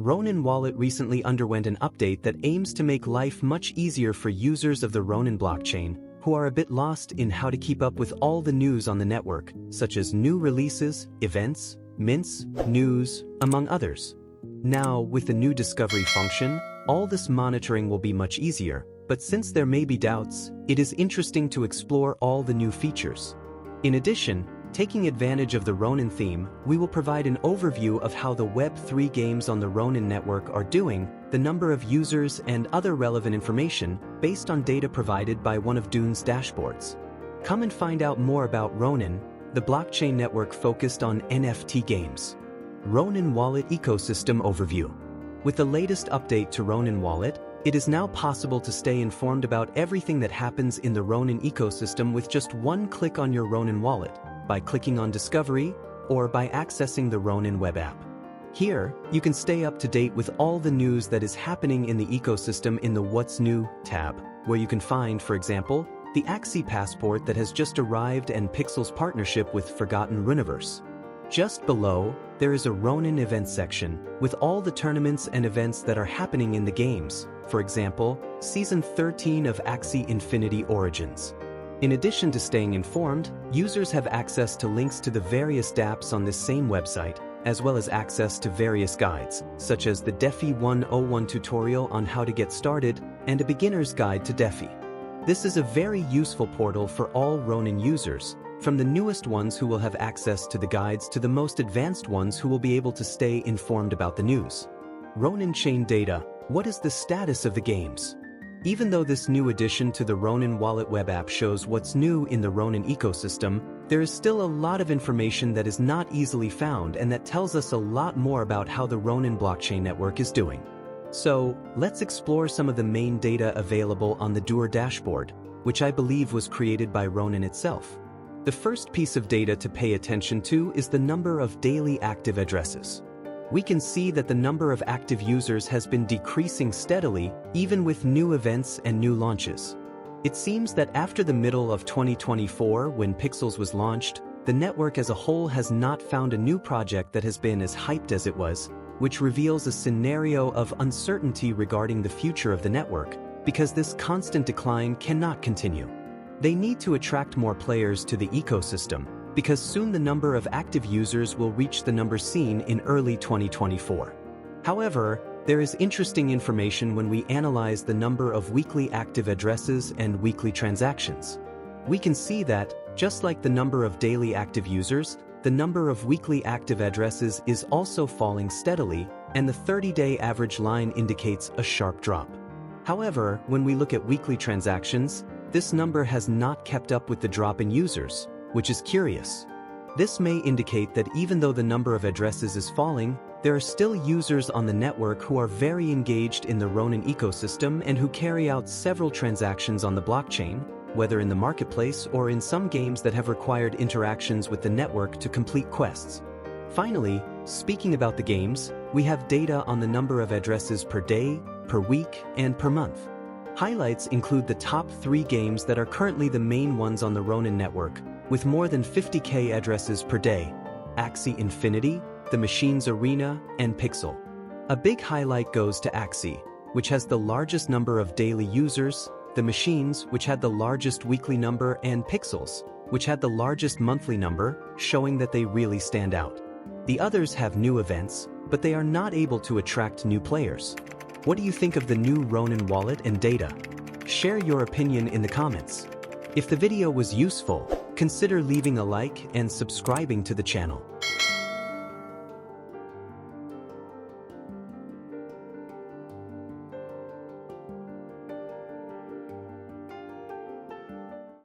Ronin Wallet recently underwent an update that aims to make life much easier for users of the Ronin blockchain, who are a bit lost in how to keep up with all the news on the network, such as new releases, events, mints, news, among others. Now, with the new discovery function, all this monitoring will be much easier, but since there may be doubts, it is interesting to explore all the new features. In addition, taking advantage of the Ronin theme, we will provide an overview of how the Web3 games on the Ronin network are doing, the number of users and other relevant information based on data provided by one of Dune's dashboards. Come and find out more about Ronin, the blockchain network focused on NFT games. Ronin Wallet Ecosystem Overview. With the latest update to Ronin Wallet, it is now possible to stay informed about everything that happens in the Ronin ecosystem with just one click on your Ronin Wallet, by clicking on Discovery, or by accessing the Ronin web app. Here, you can stay up to date with all the news that is happening in the ecosystem in the What's New tab, where you can find, for example, the Axie passport that has just arrived and Pixel's partnership with Forgotten Runiverse. Just below, there is a Ronin events section, with all the tournaments and events that are happening in the games, for example, Season 13 of Axie Infinity Origins. In addition to staying informed, users have access to links to the various dApps on this same website, as well as access to various guides, such as the DeFi 101 tutorial on how to get started and a beginner's guide to DeFi. This is a very useful portal for all Ronin users, from the newest ones who will have access to the guides to the most advanced ones who will be able to stay informed about the news. Ronin Chain Data. What is the status of the games? Even though this new addition to the Ronin Wallet web app shows what's new in the Ronin ecosystem, there is still a lot of information that is not easily found and that tells us a lot more about how the Ronin blockchain network is doing. So, let's explore some of the main data available on the Duer dashboard, which I believe was created by Ronin itself. The first piece of data to pay attention to is the number of daily active addresses. We can see that the number of active users has been decreasing steadily, even with new events and new launches. It seems that after the middle of 2024, when Pixels was launched, the network as a whole has not found a new project that has been as hyped as it was, which reveals a scenario of uncertainty regarding the future of the network, because this constant decline cannot continue. They need to attract more players to the ecosystem, because soon the number of active users will reach the number seen in early 2024. However, there is interesting information when we analyze the number of weekly active addresses and weekly transactions. We can see that, just like the number of daily active users, the number of weekly active addresses is also falling steadily, and the 30-day average line indicates a sharp drop. However, when we look at weekly transactions, this number has not kept up with the drop in users, which is curious. This may indicate that even though the number of addresses is falling, there are still users on the network who are very engaged in the Ronin ecosystem and who carry out several transactions on the blockchain, whether in the marketplace or in some games that have required interactions with the network to complete quests. Finally, speaking about the games, we have data on the number of addresses per day, per week, and per month. Highlights include the top 3 games that are currently the main ones on the Ronin network, with more than 50k addresses per day: Axie Infinity, The Machines Arena, and Pixel. A big highlight goes to Axie, which has the largest number of daily users, The Machines, which had the largest weekly number, and Pixels, which had the largest monthly number, showing that they really stand out. The others have new events, but they are not able to attract new players. What do you think of the new Ronin wallet and data? Share your opinion in the comments. If the video was useful, consider leaving a like and subscribing to the channel.